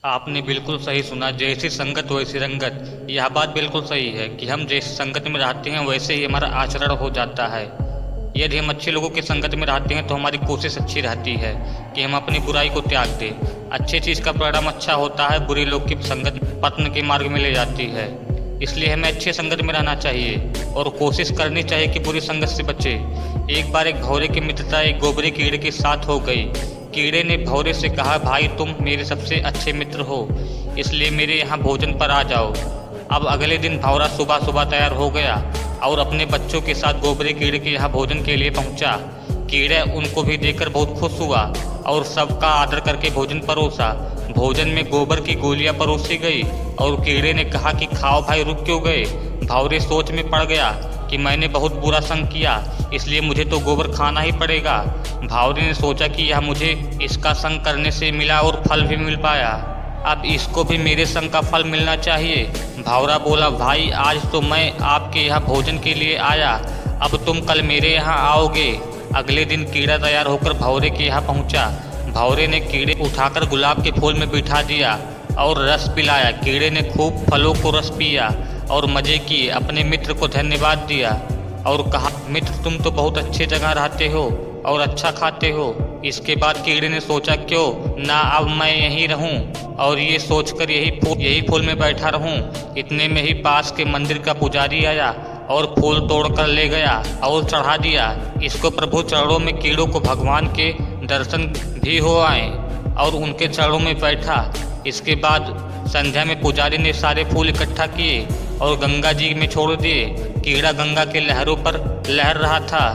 आपने बिल्कुल सही सुना। जैसी संगत वैसी रंगत। यह बात बिल्कुल सही है कि हम जैसी संगत में रहते हैं वैसे ही हमारा आचरण हो जाता है। यदि हम अच्छे लोगों की संगत में रहते हैं तो हमारी कोशिश अच्छी रहती है कि हम अपनी बुराई को त्याग दें। अच्छी चीज़ का परिणाम अच्छा होता है, बुरी लोग की संगत पतन के मार्ग में ले जाती है। इसलिए हमें अच्छी संगत में रहना चाहिए और कोशिश करनी चाहिए कि बुरी संगत से बचे। एक बार एक भौरे की मित्रता एक गोबरे कीड़े के साथ हो गई। कीड़े ने भौरे से कहा, भाई तुम मेरे सबसे अच्छे मित्र हो, इसलिए मेरे यहाँ भोजन पर आ जाओ। अब अगले दिन भौरा सुबह सुबह तैयार हो गया और अपने बच्चों के साथ गोबरे कीड़े के यहाँ भोजन के लिए पहुँचा। कीड़ा उनको भी देखकर बहुत खुश हुआ और सबका आदर करके भोजन परोसा। भोजन में गोबर की गोलियां परोसी गई और कीड़े ने कहा कि खाओ भाई, रुक क्यों गए। भौरे सोच में पड़ गया कि मैंने बहुत बुरा संग किया, इसलिए मुझे तो गोबर खाना ही पड़ेगा। भौरे ने सोचा कि यह मुझे इसका संग करने से मिला और फल भी मिल पाया, अब इसको भी मेरे संग का फल मिलना चाहिए। भौरा बोला, भाई आज तो मैं आपके यहाँ भोजन के लिए आया, अब तुम कल मेरे यहाँ आओगे। अगले दिन कीड़ा तैयार होकर भौरे के यहाँ पहुँचा। भौरे ने कीड़े उठाकर गुलाब के फूल में बिठा दिया और रस पिलाया। कीड़े ने खूब फलों को रस पिया और मज़े किए, अपने मित्र को धन्यवाद दिया और कहा, मित्र तुम तो बहुत अच्छे जगह रहते हो और अच्छा खाते हो। इसके बाद कीड़े ने सोचा, क्यों ना अब मैं यहीं रहूं और ये सोचकर यही फूल में बैठा रहूं। इतने में ही पास के मंदिर का पुजारी आया और फूल तोड़कर ले गया और चढ़ा दिया। इसको प्रभु चरणों में कीड़ों को भगवान के दर्शन भी हो आए और उनके चरणों में बैठा। इसके बाद संध्या में पुजारी ने सारे फूल इकट्ठा किए और गंगा जी में छोड़ दिए। कीड़ा गंगा के लहरों पर लहर रहा था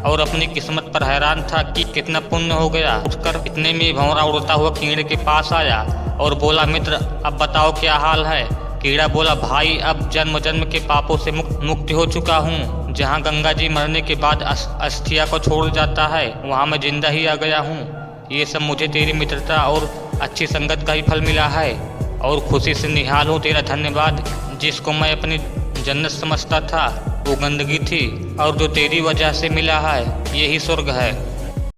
और अपनी किस्मत पर हैरान था कि कितना पुण्य हो गया। उठकर इतने में भंवरा उड़ता हुआ कीड़े के पास आया और बोला, मित्र अब बताओ क्या हाल है। कीड़ा बोला, भाई अब जन्म जन्म के पापों से मुक्त हो चुका हूँ। जहाँ गंगा जी मरने के बाद अस्थिया को छोड़ जाता है वहाँ मैं जिंदा ही आ गया हूँ। ये सब मुझे तेरी मित्रता और अच्छी संगत का ही फल मिला है और खुशी से निहाल हूँ तेरा धन्यवाद। जिसको मैं अपनी जन्नत समझता था वो गंदगी थी और जो तेरी वजह से मिला है यही स्वर्ग है।